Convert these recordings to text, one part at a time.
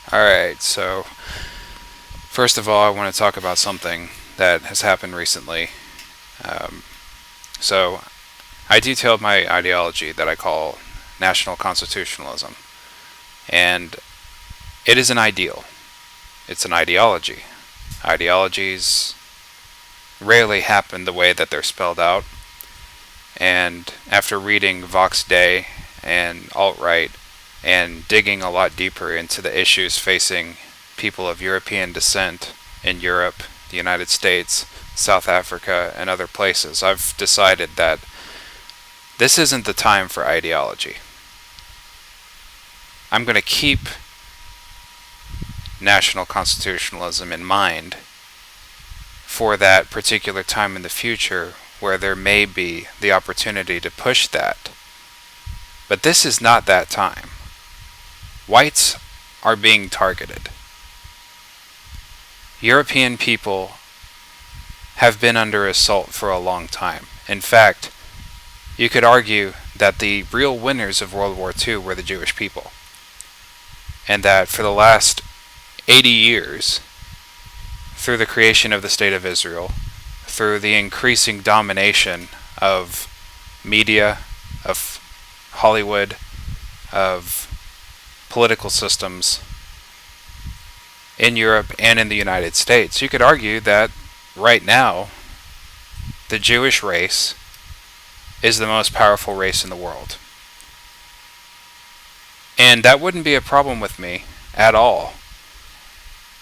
Alright, so first of all, I want to talk about something that has happened recently. Um, so, I detailed my ideology that I call national constitutionalism, and it is an ideal. It's an ideology. Ideologies rarely happen the way that they're spelled out, and after reading Vox Day and alt-right and digging a lot deeper into the issues facing people of European descent in Europe, the United States, South Africa, and other places, I've decided that this isn't the time for ideology. I'm going to keep national constitutionalism in mind for that particular time in the future where there may be the opportunity to push that. But this is not that time. Whites are being targeted. European people have been under assault for a long time. In fact, you could argue that the real winners of World War II were the Jewish people. And that for the last 80 years, through the creation of the State of Israel, through the increasing domination of media, of Hollywood, of political systems in Europe and in the United States, you could argue that right now the Jewish race is the most powerful race in the world. And that wouldn't be a problem with me at all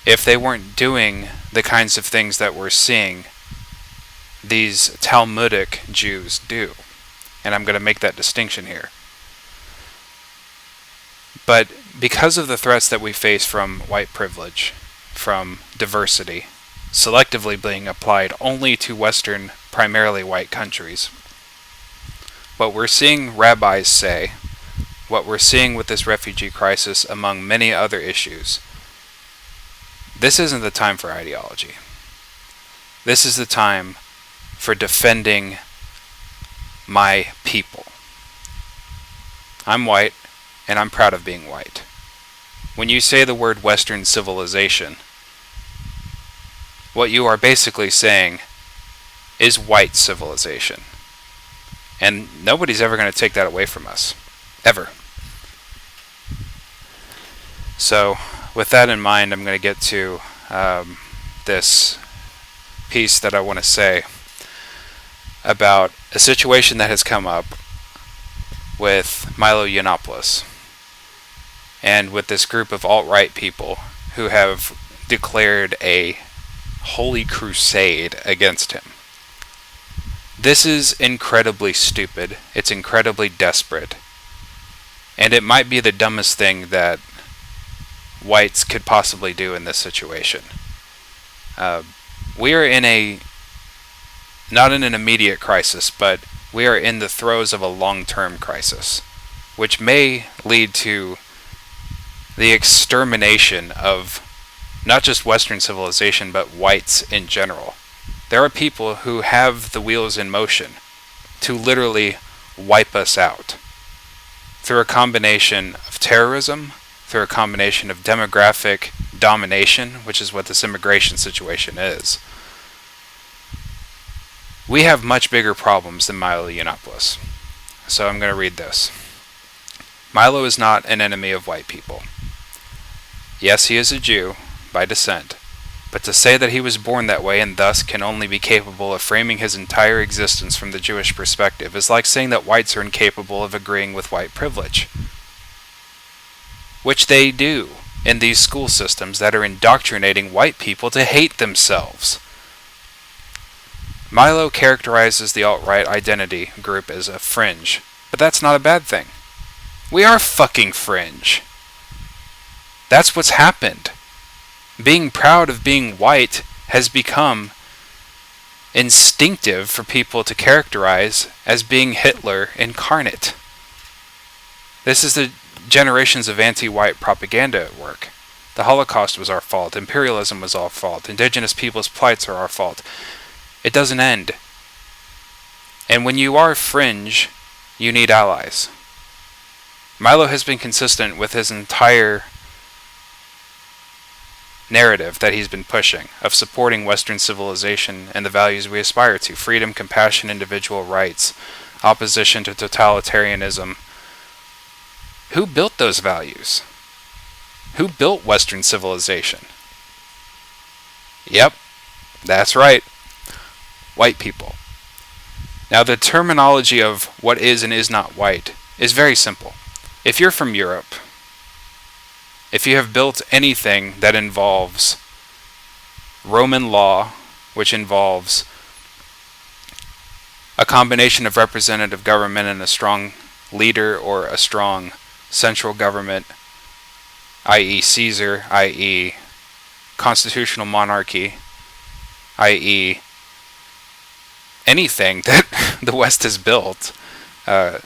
if they weren't doing the kinds of things that we're seeing these Talmudic Jews do. And I'm going to make that distinction here. But because of the threats that we face from white privilege, from diversity, selectively being applied only to Western, primarily white countries, what we're seeing rabbis say, what we're seeing with this refugee crisis, among many other issues, this isn't the time for ideology. This is the time for defending my people. I'm white, and I'm proud of being white. When you say the word Western civilization, what you are basically saying is white civilization. And nobody's ever going to take that away from us. Ever. So, with that in mind, I'm going to get to this piece that I want to say about a situation that has come up with Milo Yiannopoulos and with this group of alt-right people who have declared a holy crusade against him. This is incredibly stupid. It's incredibly desperate. And it might be the dumbest thing that whites could possibly do in this situation. We are not in an immediate crisis, but we are in the throes of a long-term crisis, which may lead to the extermination of not just Western civilization, but whites in general. There are people who have the wheels in motion to literally wipe us out through a combination of terrorism, through a combination of demographic domination, which is what this immigration situation is. We have much bigger problems than Milo Yiannopoulos. So I'm going to read this. Milo is not an enemy of white people. Yes, he is a Jew by descent, but to say that he was born that way and thus can only be capable of framing his entire existence from the Jewish perspective is like saying that whites are incapable of agreeing with white privilege, which they do in these school systems that are indoctrinating white people to hate themselves. Milo characterizes the alt-right identity group as a fringe, but that's not a bad thing. We are fucking fringe. That's what's happened. Being proud of being white has become instinctive for people to characterize as being Hitler incarnate. This is the generations of anti-white propaganda at work. The Holocaust was our fault. Imperialism was our fault. Indigenous peoples' plights are our fault. It doesn't end. And when you are fringe, you need allies. Milo has been consistent with his entire narrative that he's been pushing of supporting Western civilization and the values we aspire to: freedom, compassion, individual rights, opposition to totalitarianism. Who built those values? Who built Western civilization? Yep, that's right. White people. Now, the terminology of what is and is not white is very simple. If you're from Europe, if you have built anything that involves Roman law, which involves a combination of representative government and a strong leader or a strong central government, i.e. Caesar, i.e. constitutional monarchy, i.e. anything that the West has built,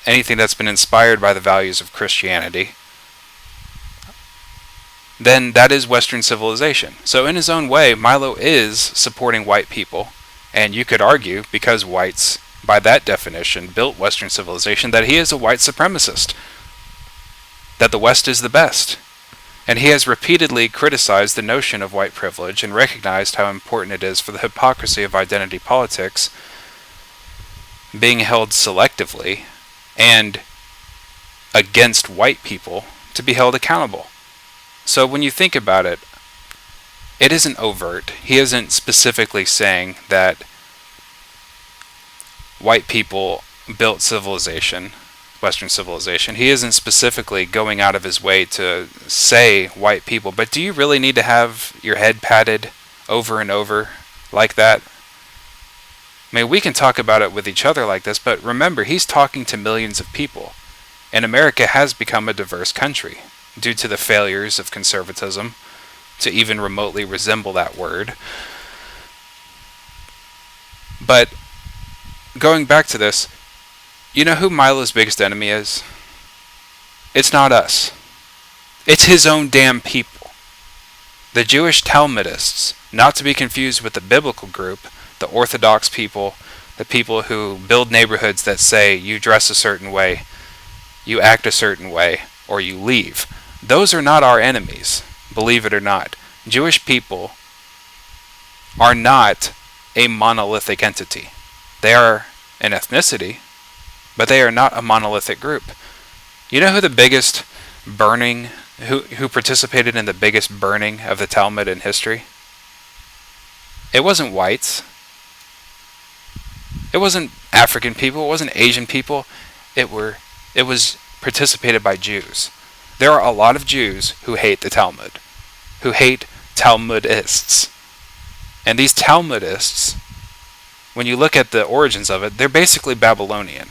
anything that's been inspired by the values of Christianity, then that is Western civilization. So in his own way, Milo is supporting white people, and you could argue, because whites, by that definition, built Western civilization, that he is a white supremacist, that the West is the best. And he has repeatedly criticized the notion of white privilege and recognized how important it is for the hypocrisy of identity politics being held selectively and against white people to be held accountable. So when you think about it, it isn't overt. He isn't specifically saying that white people built civilization, Western civilization. He isn't specifically going out of his way to say white people. But do you really need to have your head patted over and over like that? I mean, we can talk about it with each other like this, but remember, he's talking to millions of people. And America has become a diverse country due to the failures of conservatism to even remotely resemble that word. But going back to this, you know who Milo's biggest enemy is? It's not us. It's his own damn people. The Jewish Talmudists, not to be confused with the biblical group, the Orthodox people, the people who build neighborhoods that say you dress a certain way, you act a certain way, or you leave. Those are not our enemies, believe it or not. Jewish people are not a monolithic entity. They are an ethnicity, but they are not a monolithic group. You know who the biggest burning, who participated in the biggest burning of the Talmud in history? It wasn't whites. It wasn't African people. It wasn't Asian people. It was participated by Jews. There are a lot of Jews who hate the Talmud, who hate Talmudists. And these Talmudists, when you look at the origins of it, they're basically Babylonian.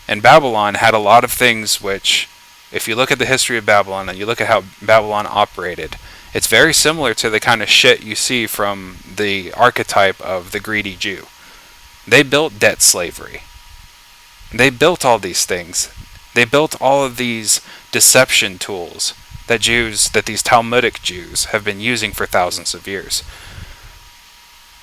And Babylon had a lot of things which, if you look at the history of Babylon and you look at how Babylon operated, it's very similar to the kind of shit you see from the archetype of the greedy Jew. They built debt slavery. They built all these things. They built all of these deception tools that these Talmudic Jews have been using for thousands of years.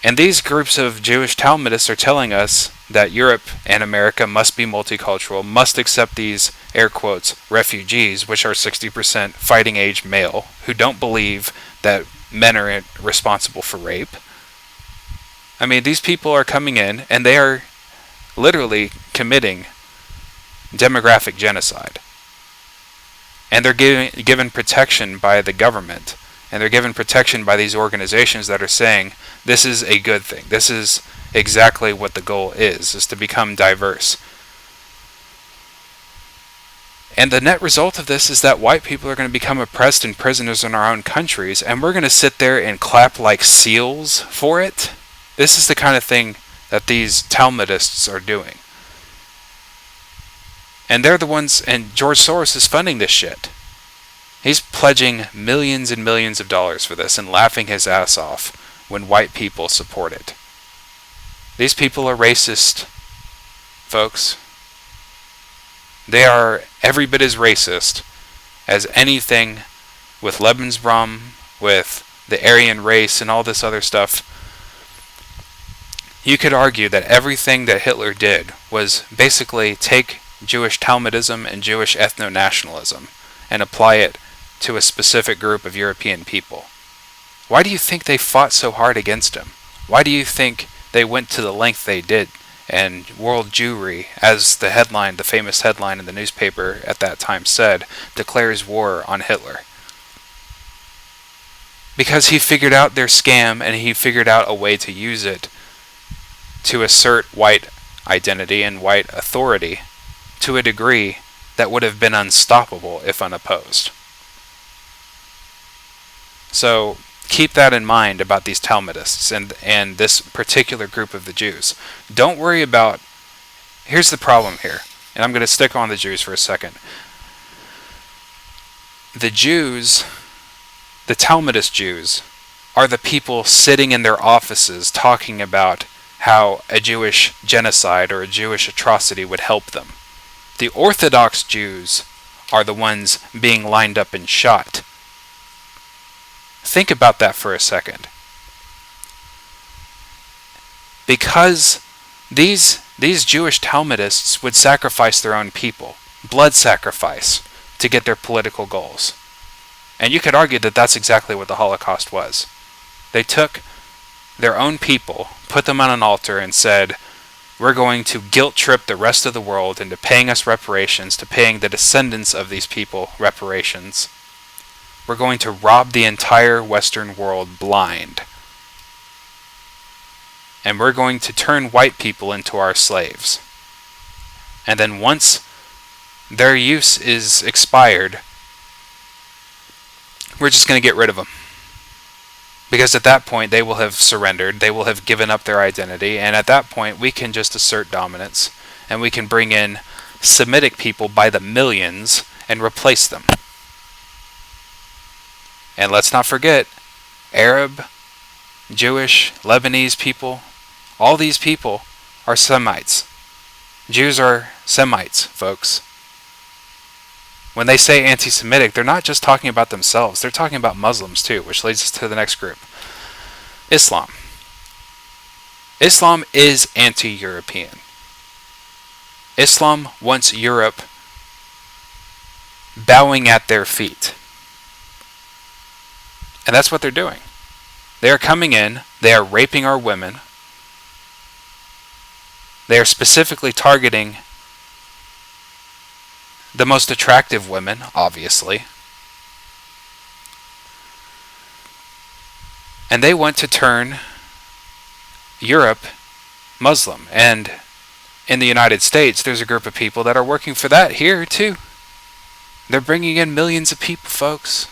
And these groups of Jewish Talmudists are telling us that Europe and America must be multicultural, must accept these, air quotes, refugees, which are 60% fighting age male, who don't believe that men are responsible for rape. I mean, these people are coming in and they are literally committing demographic genocide. And they're given protection by the government. And they're given protection by these organizations that are saying, this is a good thing. This is exactly what the goal is to become diverse. And the net result of this is that white people are going to become oppressed and prisoners in our own countries, and we're going to sit there and clap like seals for it. This is the kind of thing that these Talmudists are doing. And they're the ones, and George Soros is funding this shit. He's pledging millions and millions of dollars for this and laughing his ass off when white people support it. These people are racist, folks. They are every bit as racist as anything with Lebensraum, with the Aryan race and all this other stuff. You could argue that everything that Hitler did was basically take Jewish Talmudism and Jewish ethno-nationalism and apply it to a specific group of European people. Why do you think they fought so hard against him? Why do you think they went to the length they did? And World Jewry, as the headline, the famous headline in the newspaper at that time said, declares war on Hitler. Because he figured out their scam, and he figured out a way to use it to assert white identity and white authority to a degree that would have been unstoppable if unopposed. So keep that in mind about these Talmudists and this particular group of the Jews. Don't worry about... Here's the problem here, and I'm going to stick on the Jews for a second. The Jews, the Talmudist Jews, are the people sitting in their offices talking about how a Jewish genocide or a Jewish atrocity would help them. The Orthodox Jews are the ones being lined up and shot. Think about that for a second. Because these Jewish Talmudists would sacrifice their own people, blood sacrifice, to get their political goals. And you could argue that that's exactly what the Holocaust was. They took their own people, put them on an altar, and said, we're going to guilt trip the rest of the world into paying us reparations, to paying the descendants of these people reparations. We're going to rob the entire Western world blind. And we're going to turn white people into our slaves. And then once their use is expired, we're just going to get rid of them. Because at that point they will have surrendered, they will have given up their identity, and at that point we can just assert dominance, and we can bring in Semitic people by the millions and replace them. And let's not forget, Arab, Jewish, Lebanese people, all these people are Semites. Jews are Semites, folks. When they say anti-Semitic, they're not just talking about themselves, they're talking about Muslims too, which leads us to the next group. Islam. Islam is anti-European. Islam wants Europe bowing at their feet. And that's what they're doing. They are coming in, they are raping our women. They are specifically targeting the most attractive women, obviously. And they want to turn Europe Muslim. And in the United States, there's a group of people that are working for that here, too. They're bringing in millions of people, folks.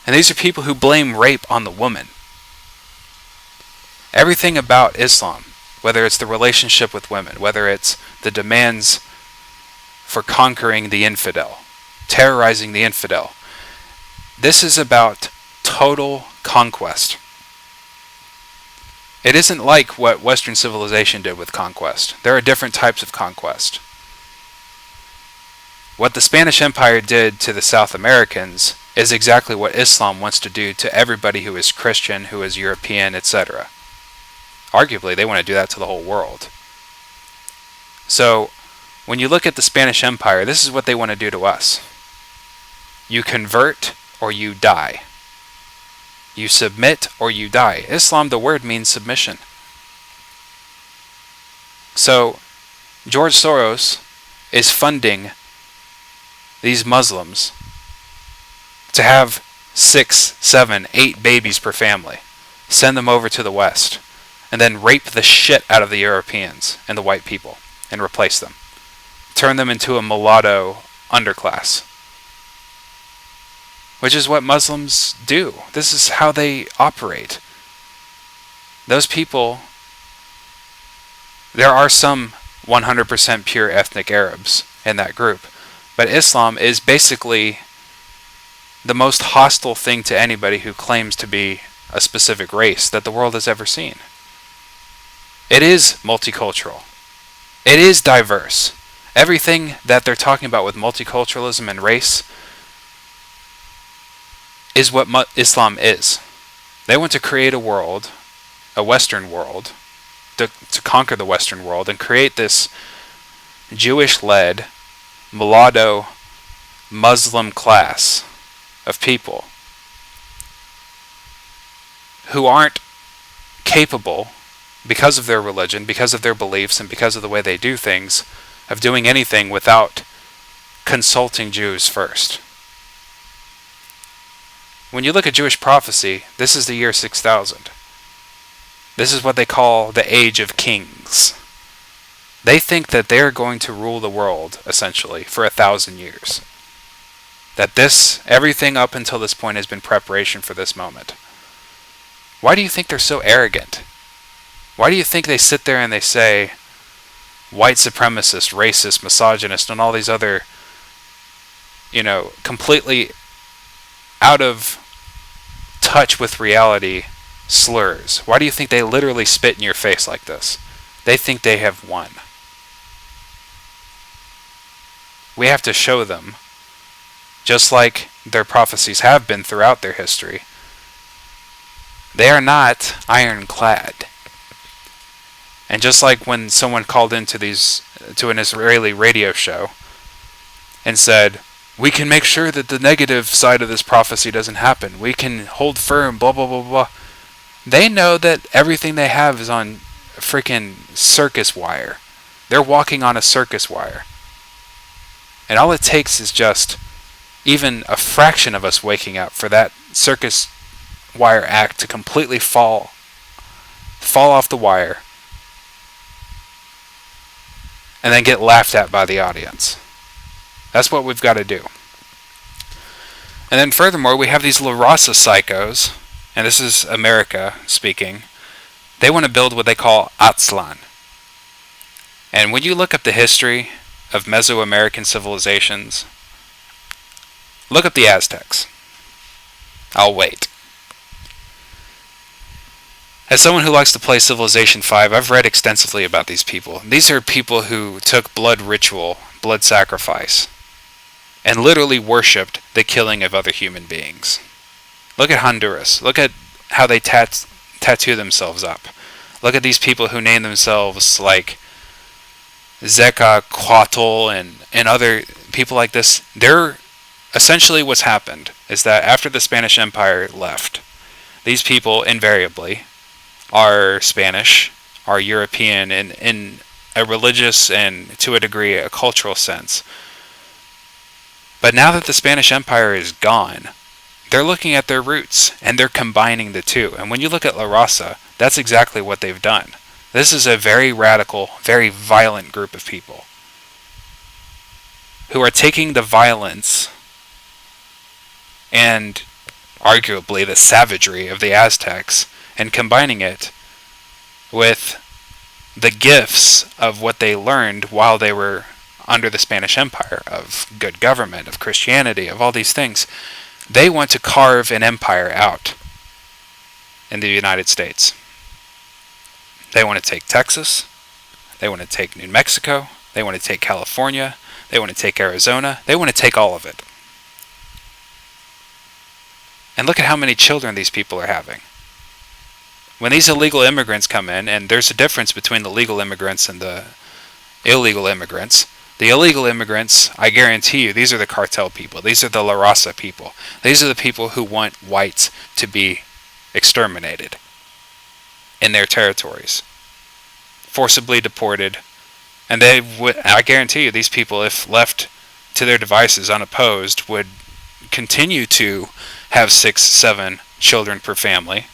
And these are people who blame rape on the woman. Everything about Islam, whether it's the relationship with women, whether it's the demands for conquering the infidel, terrorizing the infidel, this is about total conquest. It isn't like what Western civilization did with conquest. There are different types of conquest. What the Spanish Empire did to the South Americans is exactly what Islam wants to do to everybody who is Christian, who is European, etc. Arguably, they want to do that to the whole world. So, when you look at the Spanish Empire, this is what they want to do to us. You convert or you die. You submit or you die. Islam, the word means submission. So, George Soros is funding these Muslims to have 6, 7, 8 babies per family, send them over to the West, and then rape the shit out of the Europeans and the white people and replace them. Turn them into a mulatto underclass. Which is what Muslims do. This is how they operate. Those people, there are some 100% pure ethnic Arabs in that group, but Islam is basically the most hostile thing to anybody who claims to be a specific race that the world has ever seen. It is multicultural. It is diverse. Everything that they're talking about with multiculturalism and race is what Islam is. They want to create a world, a Western world, to conquer the Western world and create this Jewish-led, mulatto, Muslim class of people who aren't capable, because of their religion, because of their beliefs, and because of the way they do things, of doing anything without consulting Jews first. When you look at Jewish prophecy, this is the year 6000. This is what they call the Age of Kings. They think that they're going to rule the world, essentially, for 1,000 years. That everything up until this point has been preparation for this moment. Why do you think they're so arrogant? Why do you think they sit there and they say white supremacist, racist, misogynist, and all these other, completely out of touch with reality slurs? Why do you think they literally spit in your face like this? They think they have won. We have to show them, just like their prophecies have been throughout their history, they are not ironclad. And just like when someone called into to an Israeli radio show and said, we can make sure that the negative side of this prophecy doesn't happen. We can hold firm, blah, blah, blah, blah. They know that everything they have is on a freaking circus wire. They're walking on a circus wire. And all it takes is just even a fraction of us waking up for that circus wire act to completely fall off the wire, and then get laughed at by the audience. That's what we've got to do. And then furthermore, we have these La Raza psychos, and this is America speaking. They want to build what they call Aztlan. And when you look up the history of Mesoamerican civilizations, look up the Aztecs. I'll wait. As someone who likes to play Civilization 5, I've read extensively about these people. These are people who took blood ritual, blood sacrifice, and literally worshipped the killing of other human beings. Look at Honduras. Look at how they tattoo themselves up. Look at these people who name themselves like Quetzalcoatl and other people like this. They're essentially, what's happened is that after the Spanish Empire left, these people invariably are Spanish, are European in a religious and, to a degree, a cultural sense. But now that the Spanish Empire is gone, they're looking at their roots and they're combining the two. And when you look at La Raza, that's exactly what they've done. This is a very radical, very violent group of people who are taking the violence and arguably the savagery of the Aztecs and combining it with the gifts of what they learned while they were under the Spanish Empire, of good government, of Christianity, of all these things. They want to carve an empire out in the United States. They want to take Texas. They want to take New Mexico. They want to take California. They want to take Arizona. They want to take all of it. And look at how many children these people are having. When these illegal immigrants come in, and there's a difference between the legal immigrants and the illegal immigrants. The illegal immigrants, I guarantee you, these are the cartel people. These are the La Raza people. These are the people who want whites to be exterminated in their territories, forcibly deported. And I guarantee you, these people, if left to their devices unopposed, would continue to have 6, 7 children per family,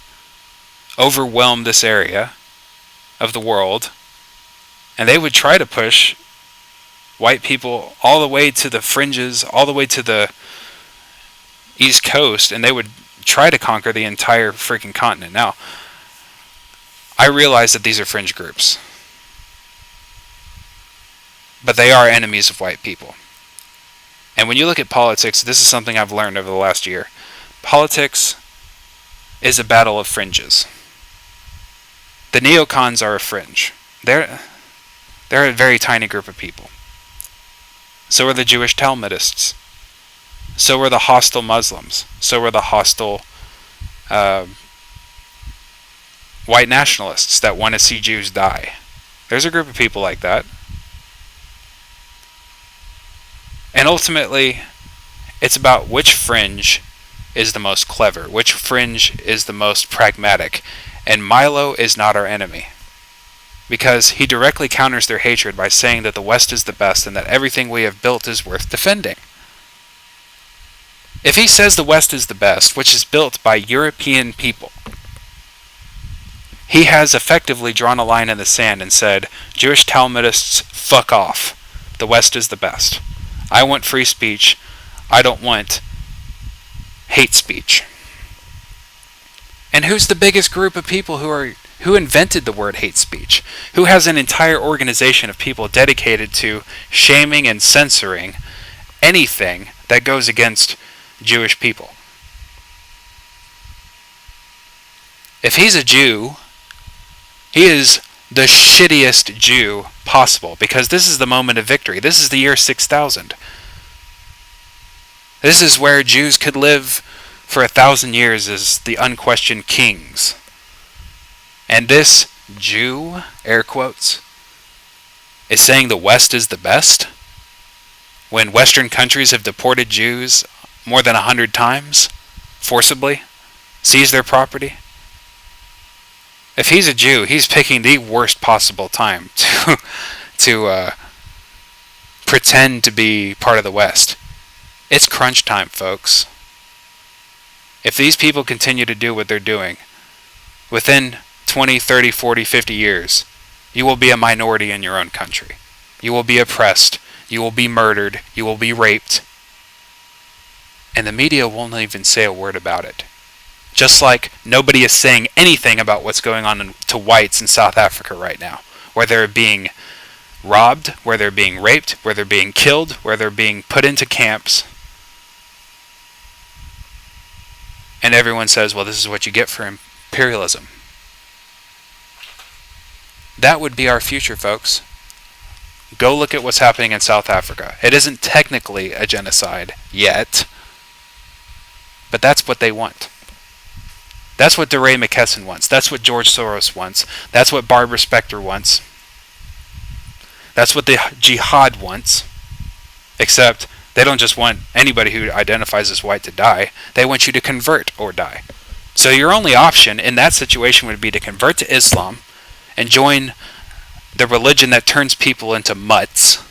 overwhelm this area of the world, and they would try to push white people all the way to the fringes, all the way to the East Coast, and they would try to conquer the entire freaking continent. Now, I realize that these are fringe groups, but they are enemies of white people. And when you look at politics, this is something I've learned over the last year. Politics is a battle of fringes. The neocons are a fringe. They're a very tiny group of people. So are the Jewish Talmudists. So are the hostile Muslims. So are the hostile white nationalists that want to see Jews die. There's a group of people like that. And ultimately, it's about which fringe is the most clever, which fringe is the most pragmatic, and Milo is not our enemy. Because he directly counters their hatred by saying that the West is the best and that everything we have built is worth defending. If he says the West is the best, which is built by European people, he has effectively drawn a line in the sand and said, Jewish Talmudists, fuck off. The West is the best. I want free speech. I don't want hate speech. And who's the biggest group of people who invented the word hate speech? Who has an entire organization of people dedicated to shaming and censoring anything that goes against Jewish people? If he's a Jew, he is the shittiest Jew possible, because this is the moment of victory. This is the year 6000. This is where Jews could live for 1,000 years as the unquestioned kings. And this Jew, air quotes, is saying the West is the best, when Western countries have deported Jews more than 100 times, forcibly, seized their property. If he's a Jew, he's picking the worst possible time to pretend to be part of the West. It's crunch time, folks. If these people continue to do what they're doing, within 20, 30, 40, 50 years, you will be a minority in your own country. You will be oppressed. You will be murdered. You will be raped. And the media won't even say a word about it. Just like nobody is saying anything about what's going on to whites in South Africa right now, where they're being robbed, where they're being raped, where they're being killed, where they're being put into camps. And everyone says, well, this is what you get for imperialism. That would be our future, folks. Go look at what's happening in South Africa. It isn't technically a genocide yet, but that's what they want. That's what DeRay McKesson wants. That's what George Soros wants. That's what Barbara Specter wants. That's what the jihad wants. Except they don't just want anybody who identifies as white to die. They want you to convert or die. So your only option in that situation would be to convert to Islam and join the religion that turns people into mutts.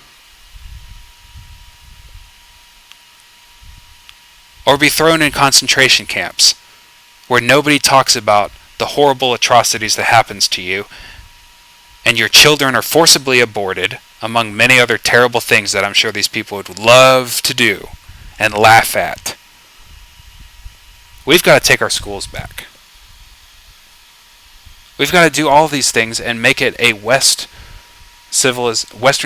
Or be thrown in concentration camps where nobody talks about the horrible atrocities that happens to you, and your children are forcibly aborted, among many other terrible things that I'm sure these people would love to do and laugh at. We've got to take our schools back. We've got to do all these things and make it a Western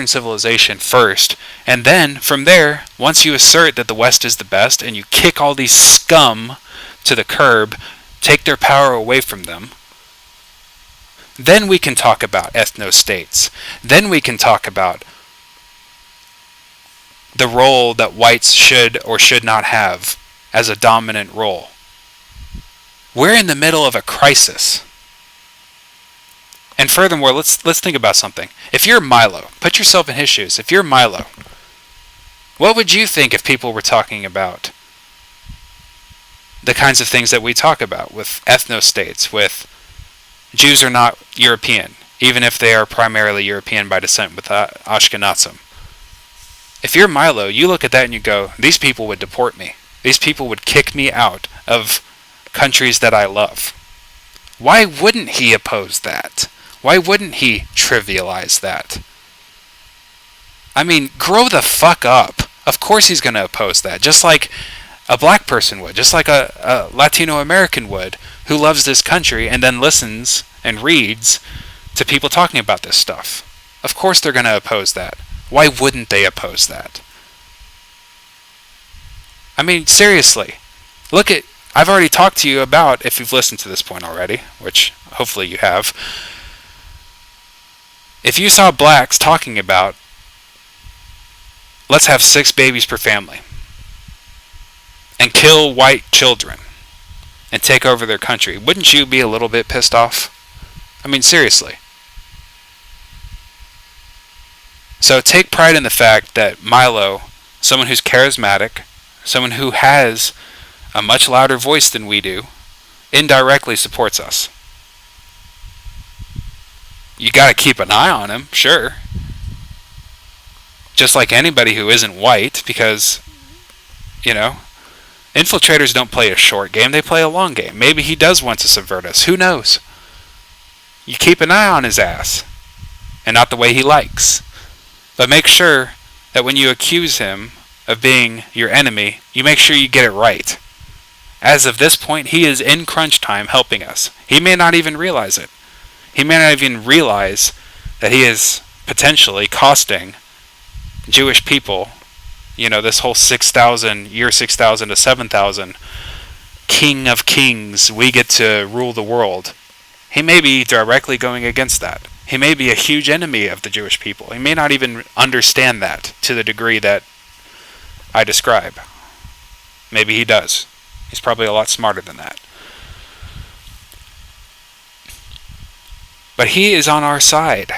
civilization first, and then from there, once you assert that the West is the best and you kick all these scum to the curb, take their power away from them, then we can talk about ethno-states. Then we can talk about the role that whites should or should not have as a dominant role. We're in the middle of a crisis. And furthermore, let's think about something. If you're Milo, put yourself in his shoes. If you're Milo, what would you think if people were talking about the kinds of things that we talk about with ethno-states, with Jews are not European, even if they are primarily European by descent with Ashkenazim? If you're Milo, you look at that and you go, these people would deport me. These people would kick me out of countries that I love. Why wouldn't he oppose that? Why wouldn't he trivialize that? I mean, grow the fuck up. Of course he's going to oppose that, just like a black person would, just like a Latino American would, who loves this country and then listens and reads to people talking about this stuff. Of course they're going to oppose that. Why wouldn't they oppose that? I mean, seriously. I've already talked to you about, if you've listened to this point already, which hopefully you have, if you saw blacks talking about, let's have 6 babies per family, and kill white children, and take over their country, wouldn't you be a little bit pissed off? I mean, seriously. So take pride in the fact that Milo, someone who's charismatic, someone who has a much louder voice than we do, indirectly supports us. You gotta keep an eye on him, sure. Just like anybody who isn't white, because, you know, infiltrators don't play a short game, they play a long game. Maybe he does want to subvert us. Who knows? You keep an eye on his ass. And not the way he likes. But make sure that when you accuse him of being your enemy, you make sure you get it right. As of this point, he is in crunch time helping us. He may not even realize it. He may not even realize that he is potentially costing Jewish people, this whole 6,000, year 6,000 to 7,000, king of kings, we get to rule the world. He may be directly going against that. He may be a huge enemy of the Jewish people. He may not even understand that to the degree that I describe. Maybe he does. He's probably a lot smarter than that. But he is on our side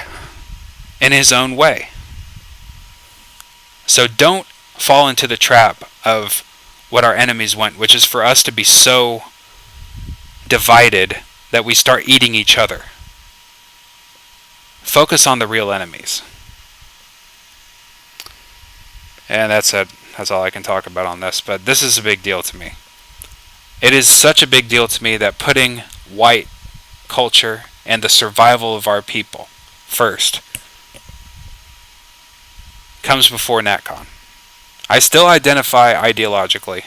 in his own way. So don't fall into the trap of what our enemies want, which is for us to be so divided that we start eating each other. Focus on the real enemies. And that's it. That's all I can talk about on this. But this is a big deal to me. It is such a big deal to me that putting white culture and the survival of our people first comes before NatCon. I still identify ideologically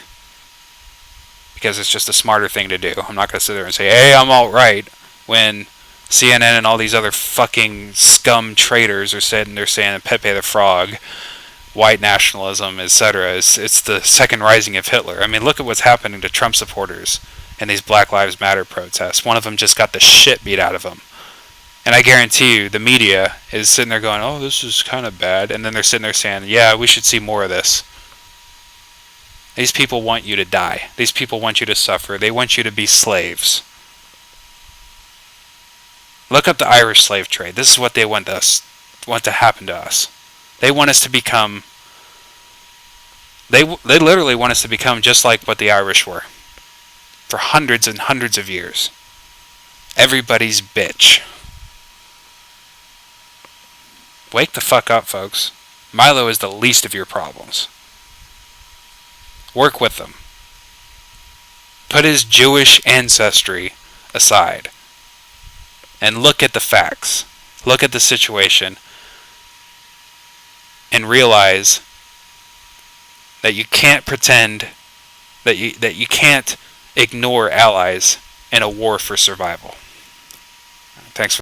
because it's just a smarter thing to do. I'm not going to sit there and say, hey, I'm alt-right, when CNN and all these other fucking scum traitors are sitting there saying Pepe the Frog, white nationalism, etc. It's the second rising of Hitler. I mean, look at what's happening to Trump supporters in these Black Lives Matter protests. One of them just got the shit beat out of him. And I guarantee you, the media is sitting there going, oh, this is kind of bad. And then they're sitting there saying, yeah, we should see more of this. These people want you to die. These people want you to suffer. They want you to be slaves. Look up the Irish slave trade. This is what they want to happen to us. They want us to become... They literally want us to become just like what the Irish were. For hundreds and hundreds of years. Everybody's bitch. Wake the fuck up, folks. Milo is the least of your problems. Work with him. Put his Jewish ancestry aside. And look at the facts. Look at the situation. And realize that you can't pretend that you can't ignore allies in a war for survival. Thanks for